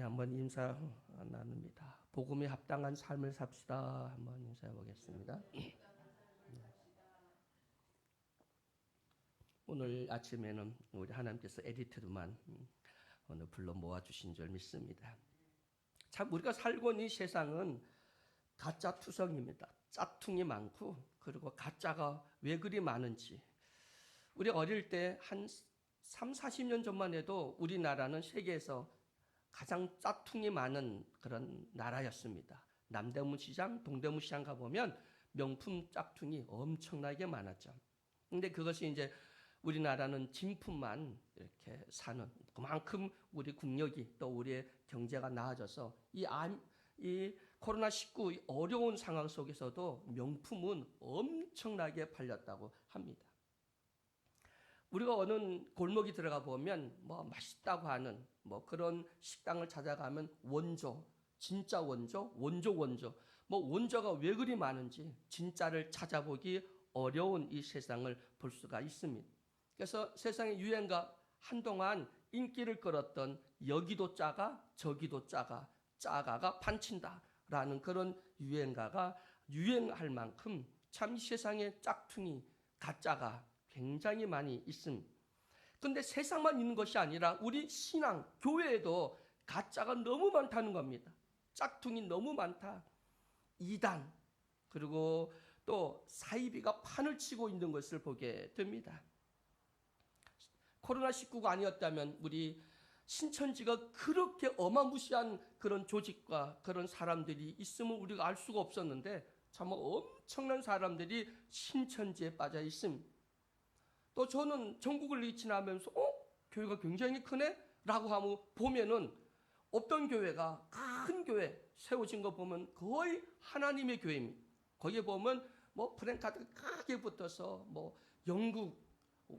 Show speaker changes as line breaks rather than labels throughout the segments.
한번 인사 나눕니다. 복음에 합당한 삶을 삽시다. 한번 인사해 보겠습니다. 오늘 아침에는 우리 하나님께서 에디트만 오늘 불러 모아주신 줄 믿습니다. 참 우리가 살고 있는 이 세상은 가짜 투성입니다. 짝퉁이 많고, 그리고 가짜가 왜 그리 많은지. 우리 어릴 때 한 3, 40년 전만 해도 우리나라는 세계에서 가장 짝퉁이 많은 그런 나라였습니다. 남대문 시장, 동대문 시장 가보면 명품 짝퉁이 엄청나게 많았죠. 근데 그것이 이제 우리나라는 진품만 이렇게 사는, 그만큼 우리 국력이 또 우리의 경제가 나아져서 이 코로나19 어려운 상황 속에서도 명품은 엄청나게 팔렸다고 합니다. 우리가 어느 골목이 들어가 보면 뭐 맛있다고 하는 뭐 그런 식당을 찾아가면 원조, 진짜 원조, 뭐 원조가 왜 그리 많은지 진짜를 찾아보기 어려운 이 세상을 볼 수가 있습니다. 그래서 세상의 유행가, 한동안 인기를 끌었던 여기도 짜가 저기도 짜가가 판친다라는 그런 유행가가 유행할 만큼 참 세상에 짝퉁이, 가짜가 굉장히 많이 있습니다. 그런데 세상만 있는 것이 아니라 우리 신앙, 교회에도 가짜가 너무 많다는 겁니다. 짝퉁이 너무 많다. 이단, 그리고 또 사이비가 판을 치고 있는 것을 보게 됩니다. 코로나19가 아니었다면 우리 신천지가 그렇게 어마무시한 그런 조직과 그런 사람들이 있음을 우리가 알 수가 없었는데 참 엄청난 사람들이 신천지에 빠져 있습니다. 또 저는 전국을 리치하면서 교회가 굉장히 크네? 라고 하면 보면은 어떤 교회가 큰 교회 세워진 거 보면 거의 하나님의 교회입니다. 거기에 보면 뭐 프랭카드가 크게 붙어서 뭐 영국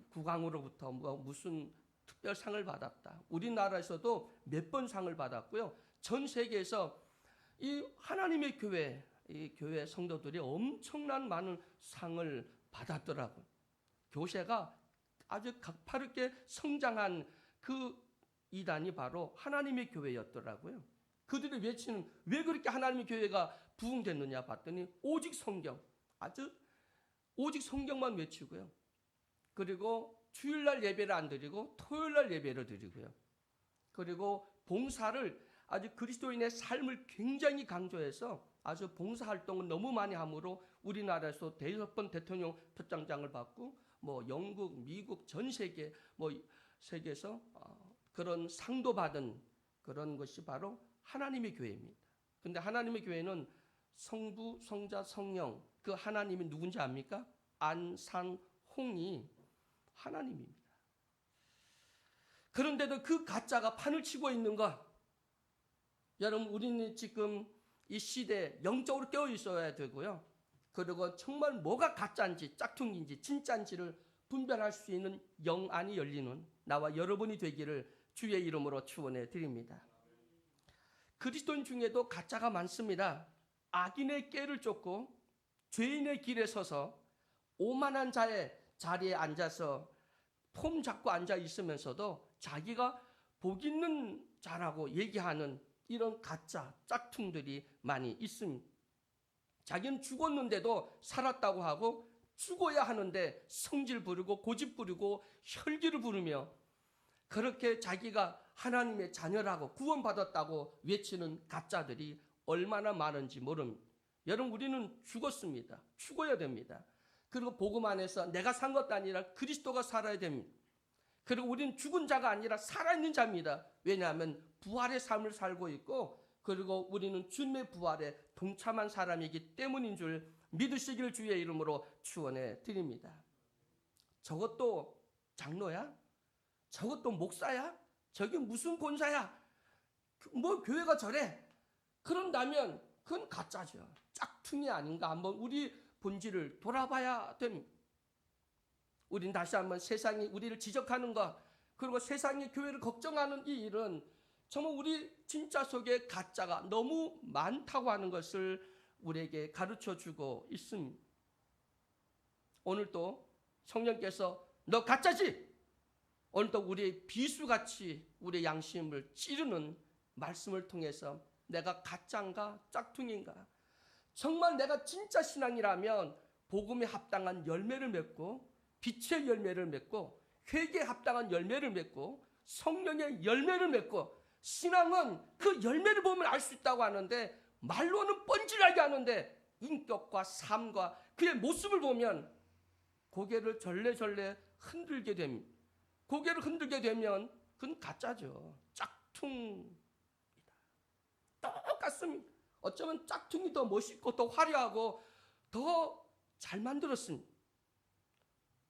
국왕으로부터 뭐 무슨 특별상을 받았다. 우리나라에서도 몇 번 상을 받았고요. 전 세계에서 이 하나님의 교회, 이 교회 성도들이 엄청난 많은 상을 받았더라고요. 교세가 아주 가파르게 성장한 그 이단이 바로 하나님의 교회였더라고요. 그들이 외치는, 왜 그렇게 하나님의 교회가 부흥됐느냐 봤더니 오직 성경, 오직 성경만 외치고요. 그리고 주일날 예배를 안 드리고 토요일날 예배를 드리고요. 그리고 봉사를 아주 그리스도인의 삶을 굉장히 강조해서 아주 봉사활동을 너무 많이 함으로 우리나라에서 5번 대통령 표창장을 받고 뭐 영국, 미국, 전 세계 뭐 세계에서 그런 상도 받은 그런 것이 바로 하나님의 교회입니다. 근데 하나님의 교회는 성부, 성자, 성령, 그 하나님이 누군지 압니까? 안산홍이 하나님입니다. 그런데도 그 가짜가 판을 치고 있는 것, 여러분 우리는 지금 이 시대에 영적으로 깨어 있어야 되고요. 그리고 정말 뭐가 가짜인지 짝퉁인지 진짜인지를 분별할 수 있는 영안이 열리는 나와 여러분이 되기를 주의 이름으로 축원해 드립니다. 그리스도인 중에도 가짜가 많습니다. 악인의 꾀를 쫓고 죄인의 길에 서서 오만한 자의 자리에 앉아서 폼 잡고 앉아 있으면서도 자기가 복 있는 자라고 얘기하는 이런 가짜 짝퉁들이 많이 있습니다. 자기는 죽었는데도 살았다고 하고 죽어야 하는데 성질 부리고 고집 부리고 혈기를 부르며 그렇게 자기가 하나님의 자녀라고 구원받았다고 외치는 가짜들이 얼마나 많은지 모릅니다. 여러분 우리는 죽었습니다. 죽어야 됩니다. 그리고 복음 안에서 내가 산 것도 아니라 그리스도가 살아야 됩니다. 그리고 우리는 죽은 자가 아니라 살아있는 자입니다. 왜냐하면 부활의 삶을 살고 있고 그리고 우리는 주님의 부활에 동참한 사람이기 때문인 줄 믿으시길 주의 이름으로 축원해 드립니다. 저것도 장로야? 저것도 목사야? 저게 무슨 권사야? 뭐 교회가 저래? 그런다면 그건 가짜죠. 짝퉁이 아닌가 한번 우리 본질을 돌아봐야 됩니다. 우린 다시 한번 세상이 우리를 지적하는 것 그리고 세상이 교회를 걱정하는 이 일은 정말 우리 진짜 속에 가짜가 너무 많다고 하는 것을 우리에게 가르쳐주고 있습니다. 오늘도 성령께서 너 가짜지? 오늘도 우리의 비수같이 우리의 양심을 찌르는 말씀을 통해서 내가 가짜인가 짝퉁인가, 정말 내가 진짜 신앙이라면 복음에 합당한 열매를 맺고 빛의 열매를 맺고 회개에 합당한 열매를 맺고 성령의 열매를 맺고, 신앙은 그 열매를 보면 알 수 있다고 하는데 말로는 뻔질하게 하는데 인격과 삶과 그의 모습을 보면 고개를 절레절레 흔들게 됩니다. 고개를 흔들게 되면 그건 가짜죠. 짝퉁이다. 똑같습니다. 어쩌면 짝퉁이 더 멋있고 더 화려하고 더 잘 만들었습니다.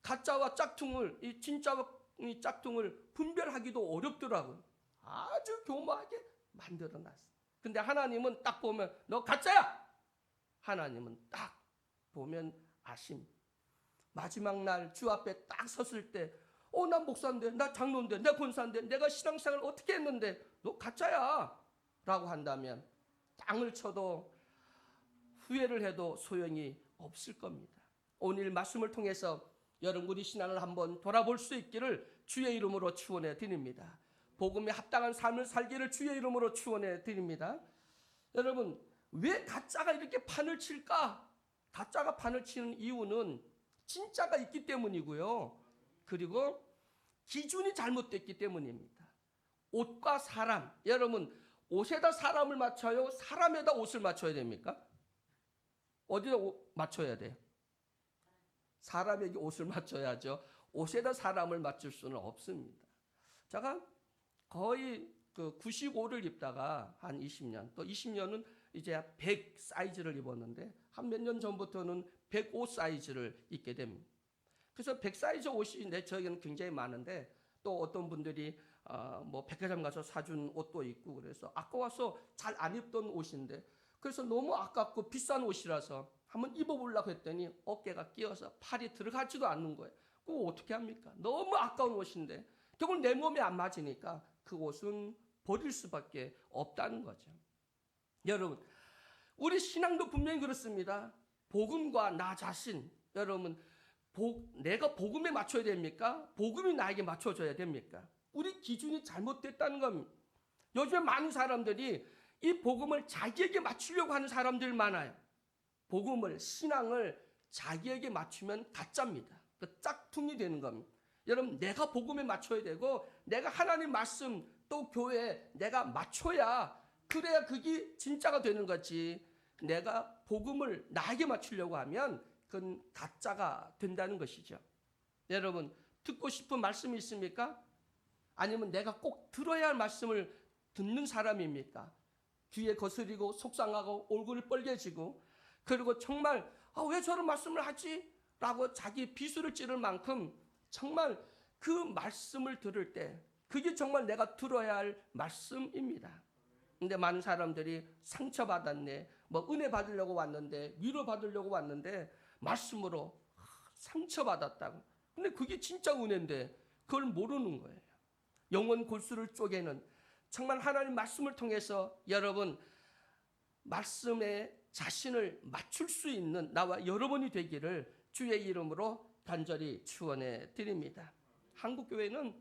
가짜와 짝퉁을, 이 진짜와 이 짝퉁을 분별하기도 어렵더라고요. 아주 교묘하게 만들어놨어요. 근데 하나님은 딱 보면 너 가짜야! 하나님은 딱 보면 아십니다. 마지막 날 주 앞에 딱 섰을 때 난 목사인데, 나 장로인데, 나 권사인데, 내가 신앙생활 어떻게 했는데 너 가짜야! 라고 한다면 땅을 쳐도 후회를 해도 소용이 없을 겁니다. 오늘 말씀을 통해서 여러분 우리 신앙을 한번 돌아볼 수 있기를 주의 이름으로 축원해 드립니다. 복음에 합당한 삶을 살기를 주의 이름으로 축원해 드립니다. 여러분, 왜 가짜가 이렇게 판을 칠까? 가짜가 판을 치는 이유는 진짜가 있기 때문이고요. 그리고 기준이 잘못됐기 때문입니다. 옷과 사람, 여러분 옷에다 사람을 맞춰요? 사람에다 옷을 맞춰야 됩니까? 어디다 맞춰야 돼요? 사람에게 옷을 맞춰야죠. 옷에다 사람을 맞출 수는 없습니다. 제가 거의 그 95를 입다가 한 20년, 또 20년은 이제 100 사이즈를 입었는데 한 몇 년 전부터는 105 사이즈를 입게 됩니다. 그래서 100 사이즈 옷이 저에게는 굉장히 많은데, 또 어떤 분들이 뭐 백화점 가서 사준 옷도 있고 그래서 아까워서 잘 안 입던 옷인데, 그래서 너무 아깝고 비싼 옷이라서 한번 입어보려고 했더니 어깨가 끼어서 팔이 들어가지도 않는 거예요. 그거 어떻게 합니까? 너무 아까운 옷인데 결국 내 몸에 안 맞으니까 그 옷은 버릴 수밖에 없다는 거죠. 여러분, 우리 신앙도 분명히 그렇습니다. 복음과 나 자신, 여러분 내가 복음에 맞춰야 됩니까? 복음이 나에게 맞춰줘야 됩니까? 우리 기준이 잘못됐다는 겁니다. 요즘에 많은 사람들이 이 복음을 자기에게 맞추려고 하는 사람들 많아요. 복음을, 신앙을 자기에게 맞추면 가짜입니다. 그 짝퉁이 되는 겁니다. 여러분, 내가 복음에 맞춰야 되고 내가 하나님 말씀 또 교회에 내가 맞춰야, 그래야 그게 진짜가 되는 거지. 내가 복음을 나에게 맞추려고 하면 그건 가짜가 된다는 것이죠. 여러분, 듣고 싶은 말씀이 있습니까? 아니면 내가 꼭 들어야 할 말씀을 듣는 사람입니까? 귀에 거스리고 속상하고 얼굴이 빨개지고, 그리고 정말 왜 저런 말씀을 하지? 라고 자기 비수를 찌를 만큼 정말 그 말씀을 들을 때 그게 정말 내가 들어야 할 말씀입니다. 근데 많은 사람들이 상처받았네, 뭐 은혜 받으려고 왔는데, 위로 받으려고 왔는데 말씀으로 상처받았다고. 근데 그게 진짜 은혜인데 그걸 모르는 거예요. 영혼 골수를 쪼개는, 정말 하나님 말씀을 통해서 여러분 말씀에 자신을 맞출 수 있는 나와 여러분이 되기를 주의 이름으로 간절히 축원해 드립니다. 한국교회는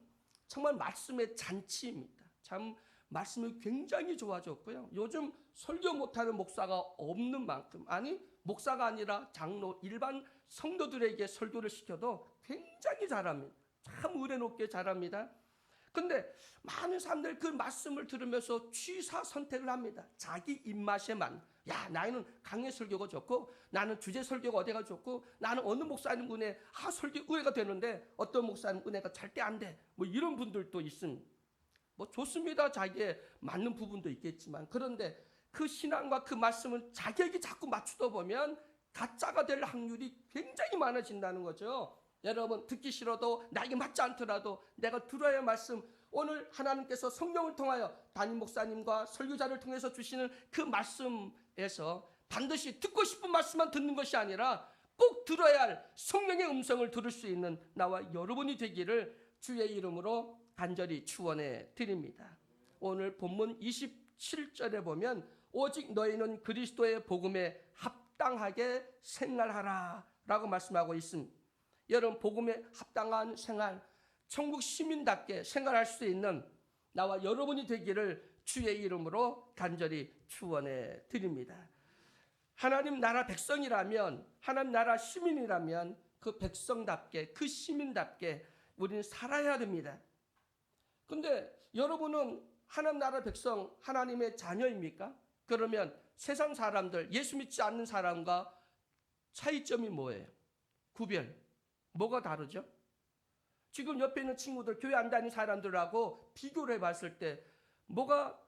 정말 말씀의 잔치입니다. 참 말씀이 굉장히 좋아졌고요. 요즘 설교 못하는 목사가 없는 만큼, 아니 목사가 아니라 장로, 일반 성도들에게 설교를 시켜도 굉장히 잘합니다. 참 은혜 높게 잘합니다. 근데 많은 사람들이 그 말씀을 들으면서 취사 선택을 합니다. 자기 입맛에만. 야, 나는 강의 설교가 좋고, 나는 주제 설교가 어디가 좋고, 나는 어느 목사님 은혜, 설교 은혜가 되는데 어떤 목사님 은혜가 절대 안 돼. 뭐 이런 분들도 있습니다. 뭐 좋습니다. 자기에 맞는 부분도 있겠지만, 그런데 그 신앙과 그 말씀을 자기에게 자꾸 맞추다 보면 가짜가 될 확률이 굉장히 많아진다는 거죠. 여러분, 듣기 싫어도 나에게 맞지 않더라도 내가 들어야 할 말씀, 오늘 하나님께서 성령을 통하여 담임 목사님과 설교자를 통해서 주시는 그 말씀에서 반드시 듣고 싶은 말씀만 듣는 것이 아니라 꼭 들어야 할 성령의 음성을 들을 수 있는 나와 여러분이 되기를 주의 이름으로 간절히 축원해 드립니다. 오늘 본문 27절에 보면 오직 너희는 그리스도의 복음에 합당하게 생활하라 라고 말씀하고 있습니다. 여러분, 복음에 합당한 생활, 천국 시민답게 생활할 수 있는 나와 여러분이 되기를 주의 이름으로 간절히 축원해 드립니다. 하나님 나라 백성이라면, 하나님 나라 시민이라면 그 백성답게, 그 시민답게 우리는 살아야 됩니다. 근데 여러분은 하나님 나라 백성, 하나님의 자녀입니까? 그러면 세상 사람들, 예수 믿지 않는 사람과 차이점이 뭐예요? 구별, 뭐가 다르죠? 지금 옆에 있는 친구들, 교회 안 다니는 사람들하고 비교를 해봤을 때 뭐가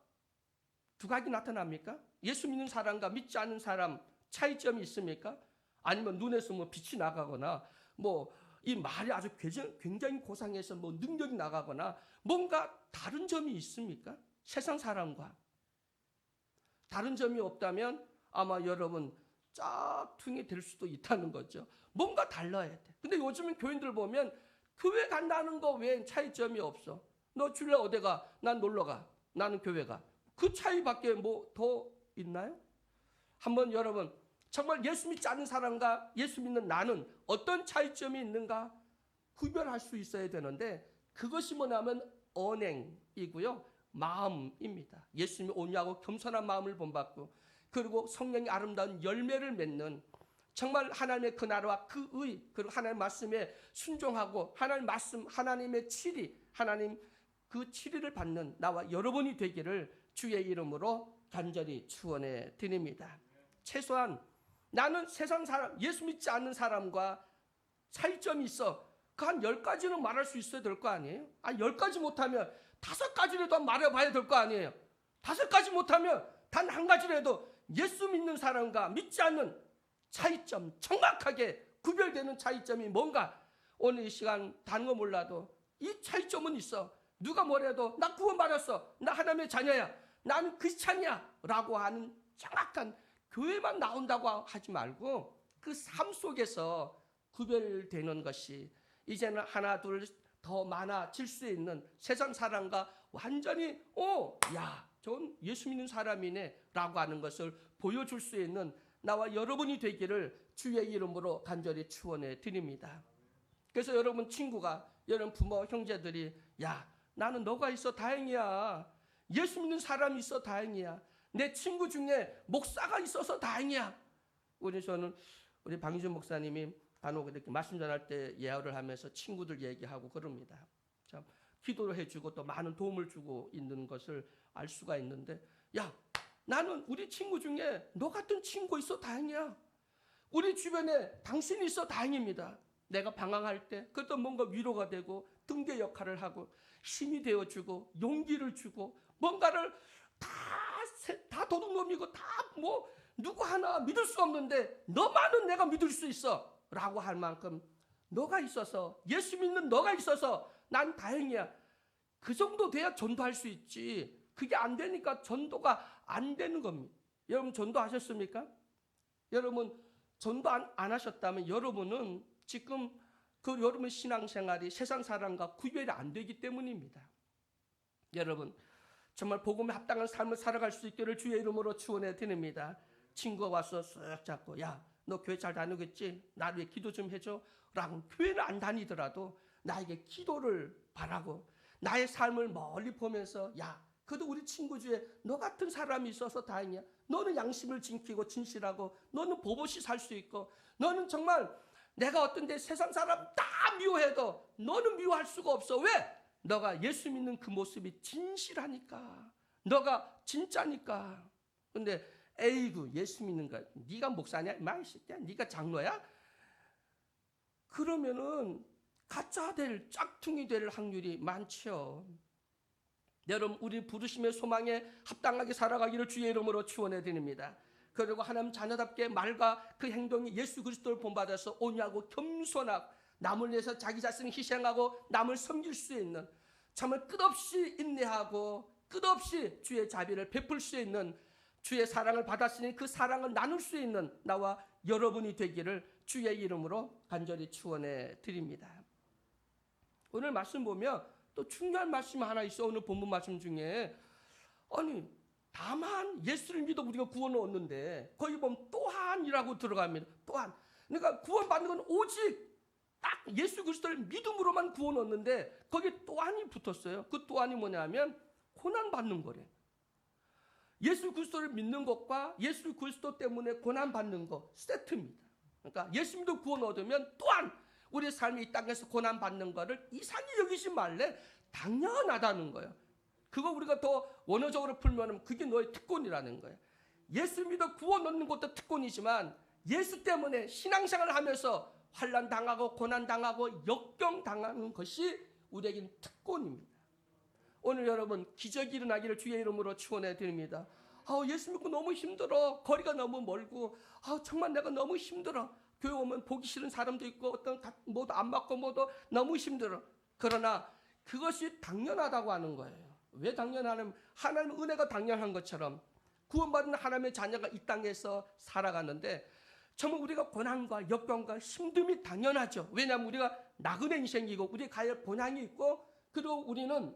두각이 나타납니까? 예수 믿는 사람과 믿지 않는 사람 차이점이 있습니까? 아니면 눈에서 뭐 빛이 나가거나 뭐 이 말이 아주 굉장히 고상해서 뭐 능력이 나가거나 뭔가 다른 점이 있습니까? 세상 사람과 다른 점이 없다면 아마 여러분 짝퉁이 될 수도 있다는 거죠. 뭔가 달라야 돼. 근데 요즘은 교인들 보면 교회 간다는 거 외엔 차이점이 없어. 너 주일에 어디 가? 난 놀러 가. 나는 교회 가. 그 차이밖에 뭐 더 있나요? 한번 여러분 정말 예수 믿지 않는 사람과 예수 믿는 나는 어떤 차이점이 있는가 구별할 수 있어야 되는데, 그것이 뭐냐면 언행이고요, 마음입니다. 예수님이 오냐고 겸손한 마음을 본받고, 그리고 성령의 아름다운 열매를 맺는, 정말 하나님의 그 나라와 그 의, 그리고 하나님의 말씀에 순종하고 하나님 말씀, 하나님의 치리, 하나님 그 치리를 받는 나와 여러분이 되기를 주의 이름으로 간절히 축원해 드립니다. 최소한 나는 세상 사람, 예수 믿지 않는 사람과 차이점이 있어. 그 한 10가지는 말할 수 있어야 될 거 아니에요? 10가지 못하면 5가지라도 말해봐야 될 거 아니에요? 5가지 못하면 단 한 가지라도 예수 믿는 사람과 믿지 않는 차이점, 정확하게 구별되는 차이점이 뭔가, 오늘 이 시간 다른 거 몰라도 이 차이점은 있어. 누가 뭐래도 나 구원받았어, 나 하나님의 자녀야, 나는 크리스찬이야 라고 하는 정확한, 교회만 나온다고 하지 말고 그 삶 속에서 구별되는 것이 이제는 하나 둘 더 많아질 수 있는, 세상 사람과 완전히 야 저건 예수 믿는 사람이네 라고 하는 것을 보여줄 수 있는 나와 여러분이 되기를 주의 이름으로 간절히 축원해 드립니다. 그래서 여러분 친구가, 여러분 부모 형제들이 야 나는 너가 있어 다행이야, 예수 믿는 사람이 있어 다행이야, 내 친구 중에 목사가 있어서 다행이야. 우리 방희준 목사님이 간혹 이렇게 말씀 전할 때 예언을 하면서 친구들 얘기하고 그럽니다. 참 기도를 해주고 또 많은 도움을 주고 있는 것을 알 수가 있는데, 야 나는 우리 친구 중에 너 같은 친구 있어 다행이야, 우리 주변에 당신이 있어 다행입니다. 내가 방황할 때 그것도 뭔가 위로가 되고 등대 역할을 하고 힘이 되어주고 용기를 주고, 뭔가를 다 도둑놈이고 다 뭐 누구 하나 믿을 수 없는데 너만은 내가 믿을 수 있어 라고 할 만큼 너가 있어서, 예수 믿는 너가 있어서 난 다행이야. 그 정도 돼야 전도할 수 있지. 그게 안 되니까 전도가 안 되는 겁니다. 여러분 전도하셨습니까? 여러분 전도 안 하셨다면 여러분은 지금 그 여러분 신앙생활이 세상 사람과 구별이 안 되기 때문입니다. 여러분 정말 복음에 합당한 삶을 살아갈 수 있기를 주의 이름으로 축원해 드립니다. 친구가 와서 쓱 잡고 야 너 교회 잘 다니겠지? 나를 위해 기도 좀 해줘 라고, 교회는 안 다니더라도 나에게 기도를 바라고 나의 삶을 멀리 보면서 야 그래도 우리 친구 중에 너 같은 사람이 있어서 다행이야, 너는 양심을 지키고 진실하고 너는 법 없이 살 수 있고, 너는 정말 내가 어떤 데 세상 사람 다 미워해도 너는 미워할 수가 없어. 왜? 너가 예수 믿는 그 모습이 진실하니까, 너가 진짜니까. 근데 에이구 예수 믿는 거 네가 목사냐 이 새끼야, 네가 장로야? 그러면은 가짜 될, 짝퉁이 될 확률이 많죠. 여러분 우리 부르심의 소망에 합당하게 살아가기를 주의 이름으로 축원해 드립니다. 그리고 하나님 자녀답게 말과 그 행동이 예수 그리스도를 본받아서 오냐고 겸손하고 남을 위해서 자기 자신을 희생하고 남을 섬길 수 있는, 정말 끝없이 인내하고 끝없이 주의 자비를 베풀 수 있는, 주의 사랑을 받았으니 그 사랑을 나눌 수 있는 나와 여러분이 되기를 주의 이름으로 간절히 축원해 드립니다. 오늘 말씀 보면 또 중요한 말씀 하나 있어. 오늘 본문 말씀 중에 아니 다만 예수를 믿어 우리가 구원을 얻는데 거기 보면 또한이라고 들어갑니다. 또한. 그러니까 구원받는 건 오직 딱 예수 그리스도를 믿음으로만 구원 얻는데 거기 또한이 붙었어요. 그 또한이 뭐냐면 고난 받는 거래. 예수 그리스도를 믿는 것과 예수 그리스도 때문에 고난 받는 것 세트입니다. 그러니까 예수 믿고 구원 얻으면 또한 우리 삶이 이 땅에서 고난 받는 것을 이상히 여기지 말래. 당연하다는 거예요. 그거 우리가 더 원어적으로 풀면 그게 너의 특권이라는 거예요. 예수 믿어 구원 얻는 것도 특권이지만 예수 때문에 신앙생활을 하면서 환난 당하고 고난 당하고 역경 당하는 것이 우리에게는 특권입니다. 오늘 여러분 기적이 일어나기를 주의 이름으로 축원해 드립니다. 예수 믿고 너무 힘들어. 거리가 너무 멀고 정말 내가 너무 힘들어. 교회 오면 보기 싫은 사람도 있고 어떤 뭐도 안 맞고 뭐도 너무 힘들어. 그러나 그것이 당연하다고 하는 거예요. 왜 당연하냐면 하나님의 은혜가 당연한 것처럼 구원받은 하나님의 자녀가 이 땅에서 살아가는데 정말 우리가 고난과 역경과 힘듦이 당연하죠. 왜냐하면 우리가 나그네 인생이고 우리 가야 할 본향이 있고 그리고 우리는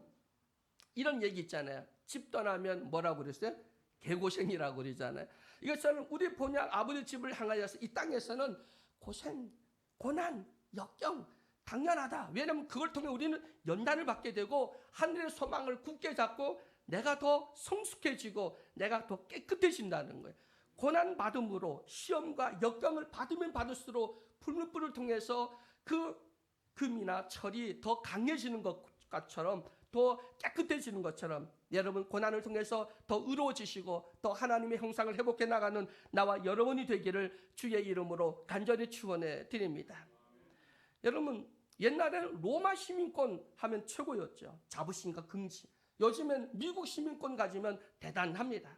이런 얘기 있잖아요. 집 떠나면 뭐라고 그랬어요? 개고생이라고 그러잖아요. 이것처럼 우리 본향 아버지 집을 향하여서 이 땅에서는 고생, 고난, 역경 당연하다. 왜냐하면 그걸 통해 우리는 연단을 받게 되고 하늘의 소망을 굳게 잡고 내가 더 성숙해지고 내가 더 깨끗해진다는 거예요. 고난 받음으로 시험과 역경을 받으면 받을수록 풀무불을 통해서 그 금이나 철이 더 강해지는 것처럼 더 깨끗해지는 것처럼 여러분 고난을 통해서 더 의로워지시고 더 하나님의 형상을 회복해 나가는 나와 여러분이 되기를 주의 이름으로 간절히 축원해 드립니다. 여러분 옛날에는 로마 시민권 하면 최고였죠. 자부심과 긍지. 요즘엔 미국 시민권 가지면 대단합니다.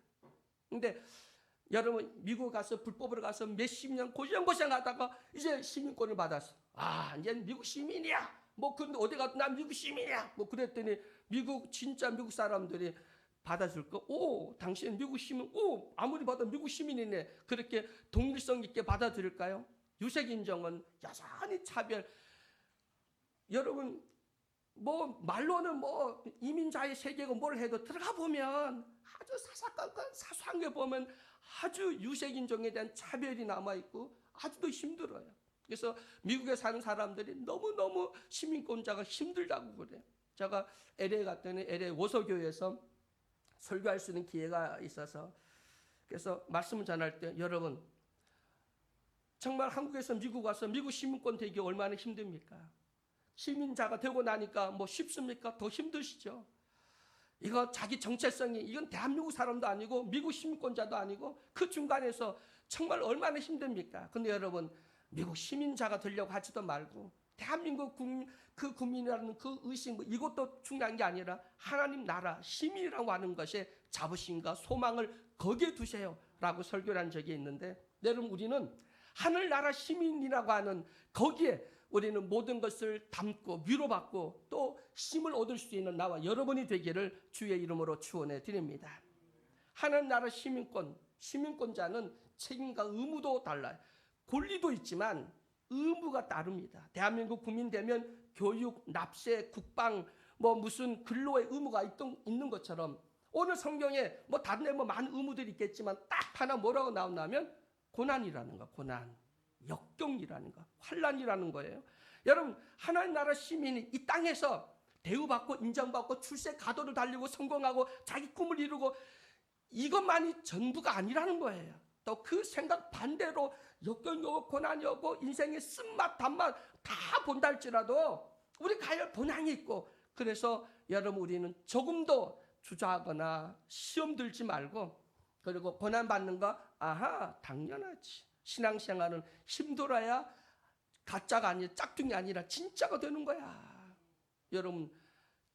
근데 여러분 미국 가서 불법으로 가서 몇십 년 고생하다가 이제 시민권을 받았어. 이제 미국 시민이야. 근데 어디 가도 난 미국 시민이야. 그랬더니 진짜 미국 사람들이 받아줄 거. 당신은 미국 시민. 아무리 봐도 미국 시민이네. 그렇게 동일성 있게 받아들일까요? 유색 인종은 여전히 차별. 여러분 말로는 이민자의 세계고 뭘 해도 들어가 보면 아주 사소한 게 보면 아주 유색 인종에 대한 차별이 남아 있고 아주 더 힘들어요. 그래서 미국에 사는 사람들이 너무너무 시민권자가 힘들다고 그래요. 제가 LA 갔더니 LA 워서교회에서 설교할 수 있는 기회가 있어서 그래서 말씀을 전할 때 여러분 정말 한국에서 미국 와서 미국 시민권 되기 얼마나 힘듭니까? 시민자가 되고 나니까 쉽습니까? 더 힘드시죠. 이거 자기 정체성이 이건 대한민국 사람도 아니고 미국 시민권자도 아니고 그 중간에서 정말 얼마나 힘듭니까? 근데 여러분 미국 시민자가 되려고 하지도 말고 대한민국 국민이라는 그 의식 이것도 중요한 게 아니라 하나님 나라 시민이라고 하는 것에 자부심과 소망을 거기에 두세요 라고 설교를 한 적이 있는데 여러분 우리는 하늘나라 시민이라고 하는 거기에 우리는 모든 것을 담고 위로받고 또 힘을 얻을 수 있는 나와 여러분이 되기를 주의 이름으로 축원해 드립니다. 하늘나라 시민권자는 책임과 의무도 달라요. 권리도 있지만 의무가 다릅니다. 대한민국 국민 되면 교육, 납세, 국방, 무슨 근로의 의무가 있는 것처럼 오늘 성경에 다른 데 많은 의무들이 있겠지만 딱 하나 뭐라고 나오냐면 고난이라는 거, 고난. 역경이라는 거, 환난이라는 거예요. 여러분 하나님 나라 시민이 이 땅에서 대우받고 인정받고 출세 가도를 달리고 성공하고 자기 꿈을 이루고 이것만이 전부가 아니라는 거예요. 또 그 생각 반대로 역경이 오고 고난이 오고 인생의 쓴맛 단맛 다 본다 할지라도 우리 가야 할 본향이 있고 그래서 여러분 우리는 조금도 주저하거나 시험 들지 말고 그리고 고난받는 거 당연하지. 신앙생활은 힘들어야 가짜가 아니라 짝퉁이 아니라 진짜가 되는 거야. 여러분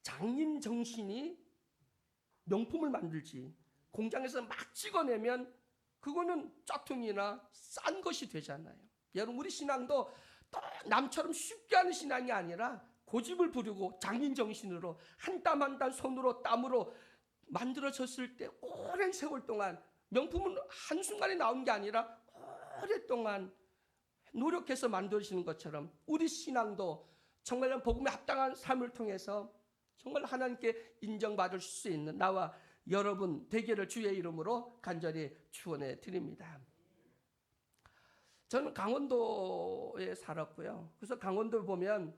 장인 정신이 명품을 만들지 공장에서 막 찍어내면 그거는 짝퉁이나 싼 것이 되잖아요. 여러분 우리 신앙도 또 남처럼 쉽게 하는 신앙이 아니라 고집을 부리고 장인 정신으로 한 땀 한 땀 손으로 땀으로 만들어졌을 때 오랜 세월 동안 명품은 한순간에 나온 게 아니라 오랫동안 노력해서 만들어지는 것처럼 우리 신앙도 정말 복음에 합당한 삶을 통해서 정말 하나님께 인정받을 수 있는 나와 여러분 되기를 주의 이름으로 간절히 축원해 드립니다. 저는 강원도에 살았고요. 그래서 강원도를 보면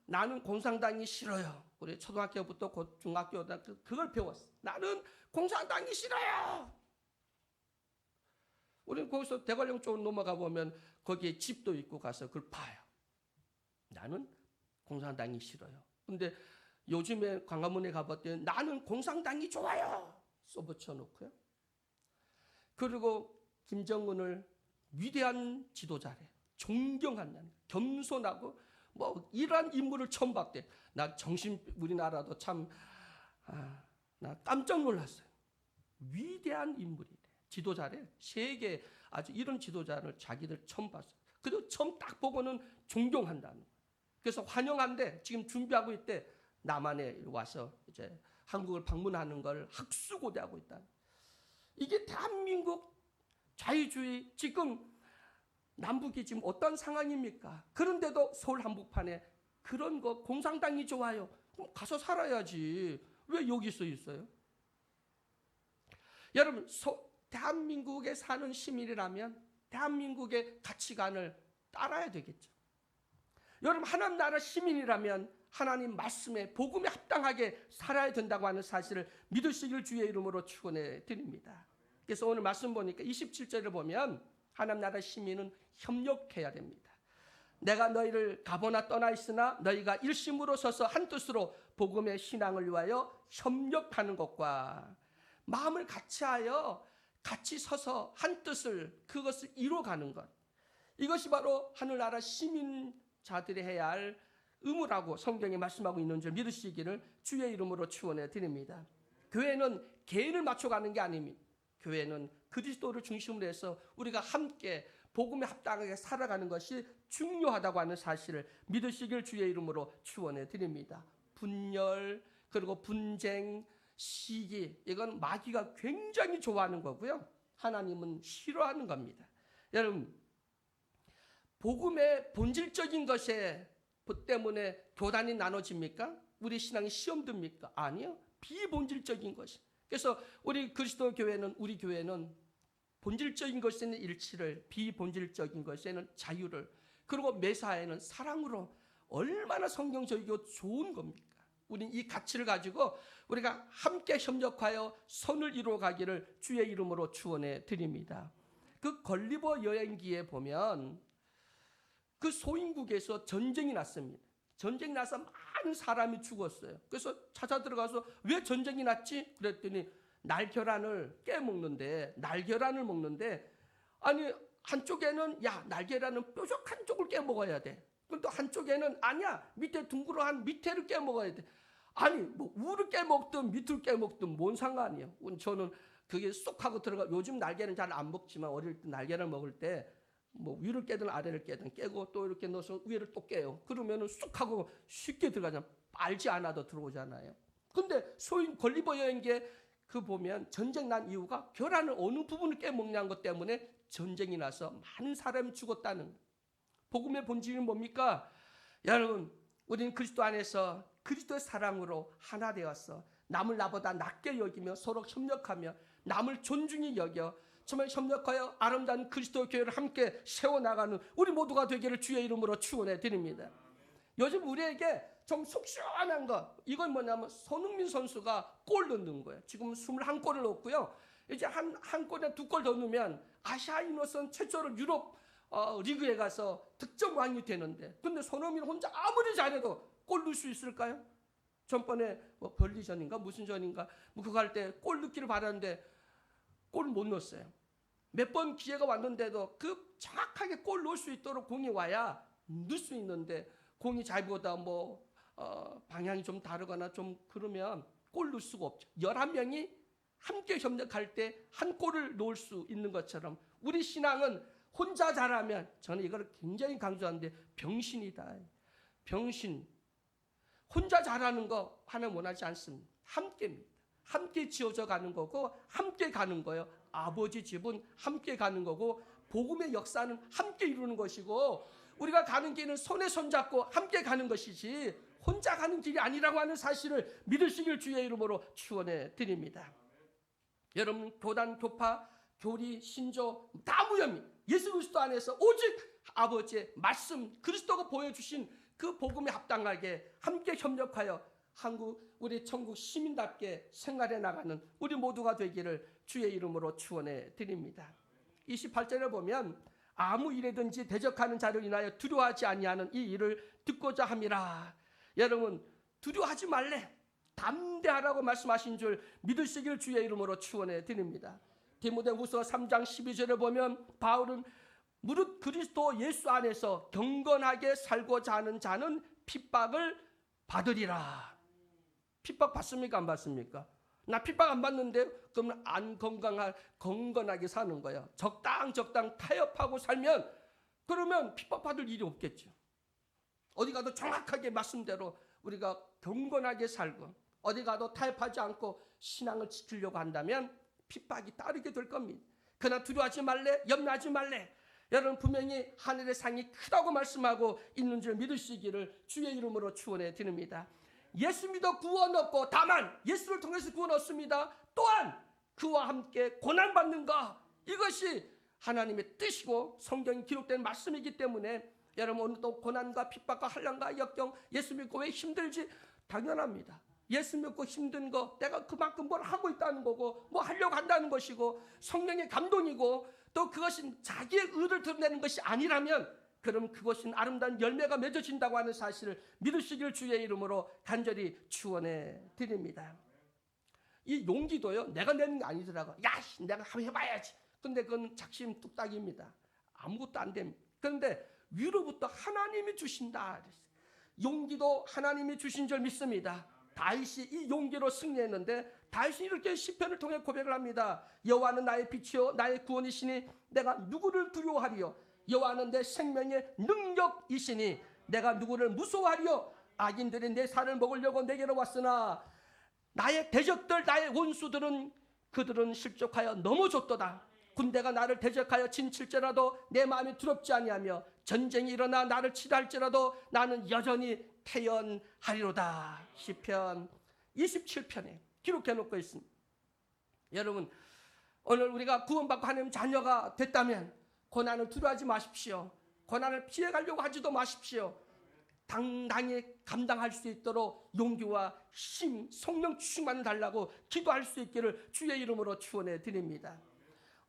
나는 공산당이 싫어요. 우리 초등학교부터 곧 중학교, 그걸 배웠어. 나는 공산당이 싫어요. 우리는 거기서 대관령 쪽으로 넘어가 보면 거기에 집도 있고 가서 그걸 봐요. 나는 공산당이 싫어요. 근데 요즘에 광화문에 가봤더니 나는 공산당이 좋아요. 써붙여 놓고요. 그리고 김정은을 위대한 지도자래. 존경한다는, 겸손하고 뭐 이러한 인물을 처음 봤대. 나 정신, 우리나라도 참 나 깜짝 놀랐어요. 위대한 인물이래. 지도자래. 세계 아주 이런 지도자를 자기들 처음 봤어요. 그리고 처음 딱 보고는 존경한다는 거예요. 그래서 환영한데 지금 준비하고 있대. 남한에 와서 이제 한국을 방문하는 걸 학수고대하고 있다. 이게 대한민국 자유주의 지금 남북이 지금 어떤 상황입니까? 그런데도 서울 한복판에 그런 거 공산당이 좋아요. 그럼 가서 살아야지. 왜 여기서 있어요? 여러분, 대한민국에 사는 시민이라면 대한민국의 가치관을 따라야 되겠죠. 여러분, 하나님 나라 시민이라면 하나님 말씀에 복음에 합당하게 살아야 된다고 하는 사실을 믿으시길 주의 이름으로 축원해 드립니다. 그래서 오늘 말씀 보니까 27절을 보면 하나님 나라 시민은 협력해야 됩니다. 내가 너희를 가보나 떠나 있으나 너희가 일심으로 서서 한뜻으로 복음의 신앙을 위하여 협력하는 것과 마음을 같이하여 같이 서서 한뜻을 그것을 이루어가는 것, 이것이 바로 하늘나라 시민자들이 해야 할 의무라고 성경에 말씀하고 있는 줄 믿으시기를 주의 이름으로 축원해 드립니다. 교회는 개인을 맞춰가는 게 아닙니다. 교회는 그리스도를 중심으로 해서 우리가 함께 복음에 합당하게 살아가는 것이 중요하다고 하는 사실을 믿으시길 주의 이름으로 축원해 드립니다. 분열, 그리고 분쟁, 시기, 이건 마귀가 굉장히 좋아하는 거고요. 하나님은 싫어하는 겁니다. 여러분, 복음의 본질적인 것에 때문에 교단이 나눠집니까? 우리 신앙이 시험 듭니까? 아니요. 비본질적인 것이. 그래서 우리 그리스도 교회는, 우리 교회는 본질적인 것에는 일치를, 비본질적인 것에는 자유를, 그리고 매사에는 사랑으로 얼마나 성경적이고 좋은 겁니까? 우리는 이 가치를 가지고 우리가 함께 협력하여 선을 이루어가기를 주의 이름으로 축원해 드립니다. 그 걸리버 여행기에 보면 그 소인국에서 전쟁이 났습니다. 전쟁이 나서 많은 사람이 죽었어요. 그래서 찾아 들어가서 왜 전쟁이 났지? 그랬더니 날계란을 깨먹는데, 날계란을 먹는데, 아니 한쪽에는 야 날계란은 뾰족한 쪽을 깨먹어야 돼. 그럼 또 한쪽에는 아니야 밑에 둥그러한 밑에를 깨먹어야 돼. 아니 뭐 우를 깨먹든 밑을 깨먹든 뭔 상관이에요. 저는 그게 쏙 하고 들어가. 요즘 날계는 잘 안 먹지만 어릴 때 날계란 먹을 때 뭐 위를 깨든 아래를 깨든 깨고 또 이렇게 넣어서 위를 또 깨요. 그러면은 쑥 하고 쉽게 들어가잖아. 빨지 않아도 들어오잖아요. 근데 소인 걸리버 여행기에 그 보면 전쟁 난 이유가 계란을 어느 부분을 깨먹냐는 것 때문에 전쟁이 나서 많은 사람이 죽었다는. 복음의 본질은 뭡니까? 여러분, 우리는 그리스도 안에서 그리스도의 사랑으로 하나 되어서 남을 나보다 낮게 여기며 서로 협력하며 남을 존중히 여겨 정말 협력하여 아름다운 그리스도 교회를 함께 세워나가는 우리 모두가 되기를 주의 이름으로 축원해 드립니다. 요즘 우리에게 좀 속 시원한 것, 이건 뭐냐면 손흥민 선수가 골 넣는 거예요. 지금 21골을 넣었고요. 이제 한 골에 2골 더 넣으면 아시아인으로서는 최초로 유럽 리그에 가서 득점왕이 되는데, 근데 손흥민 혼자 아무리 잘해도 골 넣을 수 있을까요? 전번에 뭐 벌리전인가 무슨 전인가 뭐 그거 할 때 골 넣기를 바랐는데 골 못 넣었어요. 몇 번 기회가 왔는데도 그 정확하게 골 넣을 수 있도록 공이 와야 넣을 수 있는데, 공이 잘보다 뭐 방향이 좀 다르거나 좀 그러면 골 넣을 수가 없죠. 11명이 함께 협력할 때 한 골을 넣을 수 있는 것처럼 우리 신앙은 혼자 잘하면, 저는 이걸 굉장히 강조하는데, 병신이다. 병신. 혼자 잘하는 거 하나님 원하지 않습니다. 함께입니다. 함께 지어져 가는 거고 함께 가는 거예요. 아버지 집은 함께 가는 거고 복음의 역사는 함께 이루는 것이고 우리가 가는 길은 손에 손잡고 함께 가는 것이지 혼자 가는 길이 아니라고 하는 사실을 믿으시길 주의 이름으로 축원해 드립니다. 여러분, 교단, 교파, 교리, 신조 다 무혐의. 예수 그리스도 안에서 오직 아버지의 말씀, 그리스도가 보여주신 그 복음에 합당하게 함께 협력하여 한국 우리 천국 시민답게 생활해 나가는 우리 모두가 되기를 주의 이름으로 축원해 드립니다. 28절에 보면 아무 일에든지 대적하는 자를 인하여 두려워하지 아니하는 이 일을 듣고자 함이라. 여러분 두려워하지 말래, 담대하라고 말씀하신 줄 믿으시길 주의 이름으로 축원해 드립니다. 디모데후서 3장 12절에 보면 바울은 무릇 그리스도 예수 안에서 경건하게 살고자 하는 자는 핍박을 받으리라. 핍박 받습니까? 안 받습니까? 나 핍박 안 받는데 그러면 안 건강하게 사는 거예요. 적당 타협하고 살면 그러면 핍박 받을 일이 없겠죠. 어디 가도 정확하게 말씀대로 우리가 경건하게 살고 어디 가도 타협하지 않고 신앙을 지키려고 한다면 핍박이 따르게 될 겁니다. 그러나 두려워하지 말래, 염려하지 말래. 여러분 분명히 하늘의 상이 크다고 말씀하고 있는 줄 믿으시기를 주의 이름으로 축원해 드립니다. 예수 믿어 구원 얻고 다만 예수를 통해서 구원 얻습니다. 또한 그와 함께 고난받는 것, 이것이 하나님의 뜻이고 성경에 기록된 말씀이기 때문에 여러분 오늘도 고난과 핍박과 환난과 역경, 예수 믿고 왜 힘들지? 당연합니다. 예수 믿고 힘든 거 내가 그만큼 뭘 하고 있다는 거고 뭐 하려고 한다는 것이고 성령의 감동이고 또 그것이 자기의 의를 드러내는 것이 아니라면 그럼 그것은 아름다운 열매가 맺어진다고 하는 사실을 믿으시길 주의 이름으로 간절히 축원해 드립니다. 이 용기도요 내가 내는 게 아니더라고. 야 내가 한번 해봐야지. 근데 그건 작심 뚝딱입니다. 아무것도 안 됩니다. 그런데 위로부터 하나님이 주신다. 용기도 하나님이 주신 줄 믿습니다. 다윗이 이 용기로 승리했는데 다윗이 이렇게 시편을 통해 고백을 합니다. 여호와는 나의 빛이요 나의 구원이시니 내가 누구를 두려워하리요. 여호와는 내 생명의 능력이시니 내가 누구를 무서워하리요. 악인들이 내 살을 먹으려고 내게로 왔으나 나의 대적들 나의 원수들은 그들은 실족하여 넘어졌도다. 군대가 나를 대적하여 진칠지라도 내 마음이 두렵지 아니하며 전쟁이 일어나 나를 치다 할지라도 나는 여전히 태연하리로다. 시편 27편에 기록해 놓고 있습니다. 여러분 오늘 우리가 구원받고 하나님 자녀가 됐다면 고난을 두려워하지 마십시오. 고난을 피해가려고 하지도 마십시오. 당당히 감당할 수 있도록 용기와 힘, 성령 충만을 달라고 기도할 수 있기를 주의 이름으로 축원해 드립니다.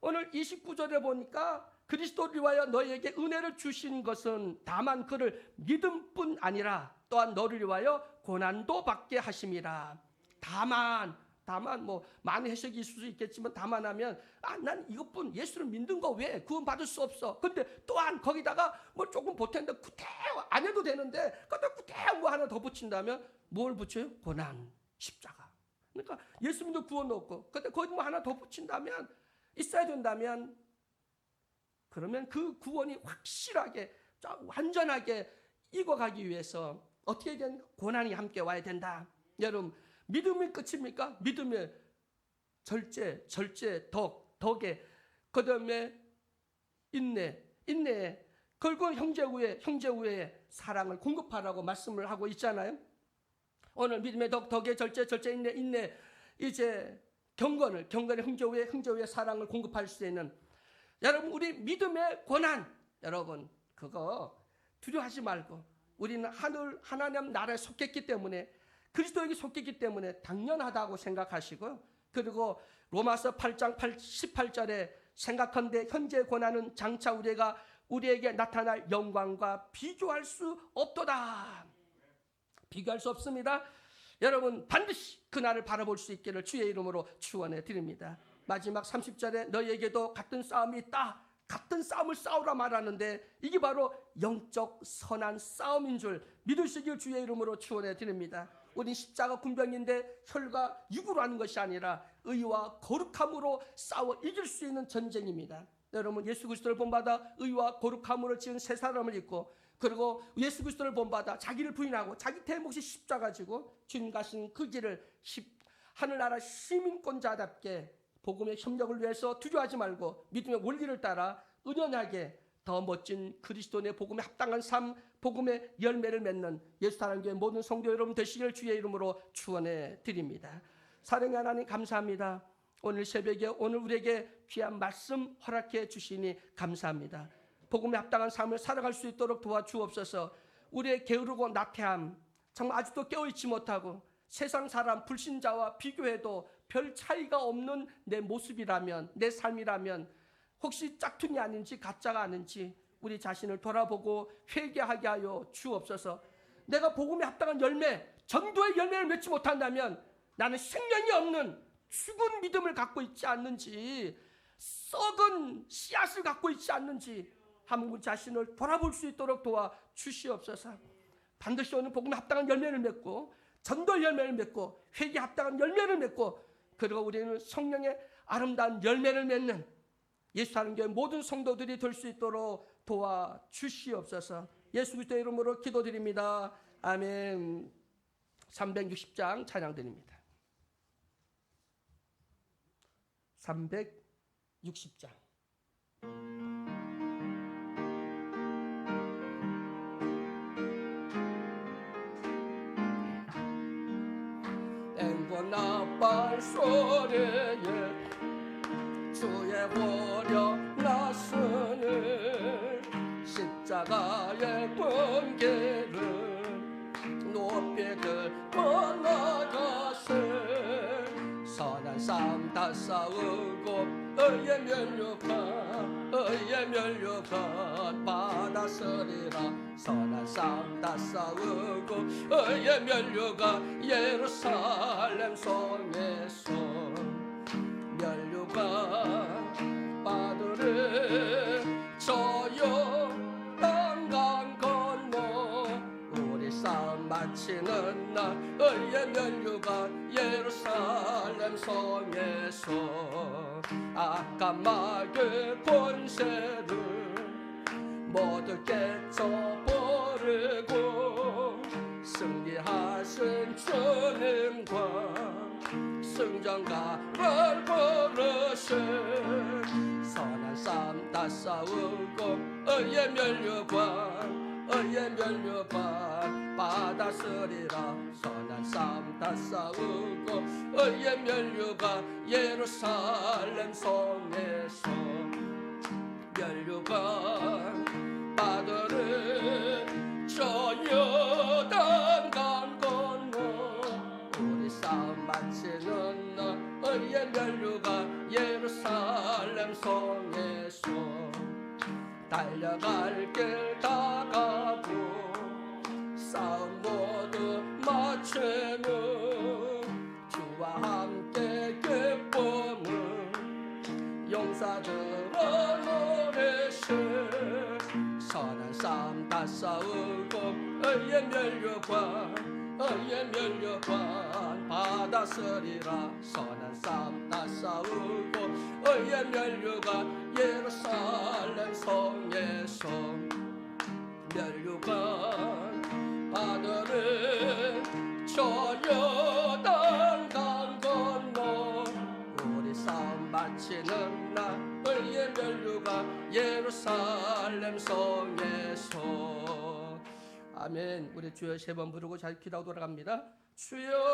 오늘 29절에 보니까 그리스도를 위하여 너희에게 은혜를 주신 것은 다만 그를 믿음뿐 아니라 또한 너를 위하여 고난도 받게 하심이라. 다만 뭐 많은 해석이 있을 수 있겠지만 다만하면 난 이것뿐 예수를 믿는 거 왜 구원 받을 수 없어. 근데 또한 거기다가 뭐 조금 보태는데 구태여 안 해도 되는데 거기다 구태여 뭐 하나 더 붙인다면 뭘 붙여요? 고난, 십자가. 그러니까 예수 믿는 구원 없고 근데 거기 뭐 하나 더 붙인다면 있어야 된다면 그러면 그 구원이 확실하게 완전하게 익어가기 위해서 어떻게 된 고난이 함께 와야 된다. 여러분 믿음이 끝입니까? 믿음의 절제, 덕에 그 다음에 인내에 결국 형제 후에 사랑을 공급하라고 말씀을 하고 있잖아요. 오늘 믿음의 덕에 절제, 인내 이제 경건의 형제 후에 사랑을 공급할 수 있는 여러분 우리 믿음의 고난 여러분 그거 두려워하지 말고 우리는 하나님 나라에 속했기 때문에 그리스도에게 속했기 때문에 당연하다고 생각하시고요. 그리고 로마서 8장 18절에 생각한데 현재 고난은 장차 우리에게 나타날 영광과 비교할 수 없도다. 비교할 수 없습니다. 여러분 반드시 그날을 바라볼 수 있기를 주의 이름으로 축원해 드립니다. 마지막 30절에 너희에게도 같은 싸움이 있다. 같은 싸움을 싸우라 말하는데 이게 바로 영적 선한 싸움인 줄 믿으시길 주의 이름으로 축원해 드립니다. 우리 십자가 군병인데 혈과 육으로 하는 것이 아니라 의와 거룩함으로 싸워 이길 수 있는 전쟁입니다. 여러분 예수 그리스도를 본받아 의와 거룩함으로 지은 새 사람을 입고 그리고 예수 그리스도를 본받아 자기를 부인하고 자기 대몫이 십자가 지고 주님 가신 그 길을 하늘나라 시민권자답게 복음의 협력을 위해서 두려워하지 말고 믿음의 원리를 따라 은연하게 더 멋진 그리스도의 복음에 합당한 삶, 복음의 열매를 맺는 예수사랑교회 모든 성도 여러분 되시길 주의 이름으로 축원해 드립니다. 사랑의 하나님 감사합니다. 오늘 새벽에 오늘 우리에게 귀한 말씀 허락해 주시니 감사합니다. 복음에 합당한 삶을 살아갈 수 있도록 도와주옵소서. 우리의 게으르고 나태함 정말 아직도 깨어있지 못하고 세상 사람 불신자와 비교해도 별 차이가 없는 내 모습이라면, 내 삶이라면 혹시 짝퉁이 아닌지 가짜가 아닌지 우리 자신을 돌아보고 회개하게 하여 주옵소서. 내가 복음에 합당한 열매, 전도의 열매를 맺지 못한다면 나는 생명이 없는 죽은 믿음을 갖고 있지 않는지, 썩은 씨앗을 갖고 있지 않는지 한번 우리 자신을 돌아볼 수 있도록 도와 주시옵소서. 반드시 오늘 복음에 합당한 열매를 맺고 전도 열매를 맺고 회개에 합당한 열매를 맺고, 그리고 우리는 성령의 아름다운 열매를 맺는 예수 사는 교회 모든 성도들이 될 수 있도록 도와 주시옵소서. 예수 그리스도의 이름으로 기도드립니다. 아멘. 360장 찬양드립니다. 360장. 나팔 소리에 주의 보려 나서는 십자가의 번개를 높이 들고 나가세. 선한 삶 다 싸우고 의의 면류관 받아서리라. 선한 삶 다 싸우고 의의 면류관 예루살렘 성에서 면류관 받으리. 저여 땅강 건너 우리 삶 마치는 날 의의 면류관 예루살렘 성에서 악한 마귀 권세를 모두 깨쳐버리고 승리하신 주님과 승전가를 부르신 선한 삶 다 싸우고 의의 면류관 받아서리라. 선한 삶 다 싸우고 의의 면류관 예루살렘 성에서 면류관 받으리. 저 요단강 건너 우리 싸움 마치는 날 의의 면류관 예루살렘 성에서 달려갈 길 다 가고 싸움 모두 마치는 주와 함께 기쁨을 용사들아 노래시. 선한 삶 다 싸우고 의의 면류관 받아서리라. 선한 삶 다 싸우고 의의 면류관 예루살렘 성에서 면류관 받으리. 저 요단강 건너 우리 싸움 마치는 날 의의 면류관 예루살렘 성에서. 아멘. 우리 주여 세 번 부르고 잘 기도하고 돌아갑니다. 주여.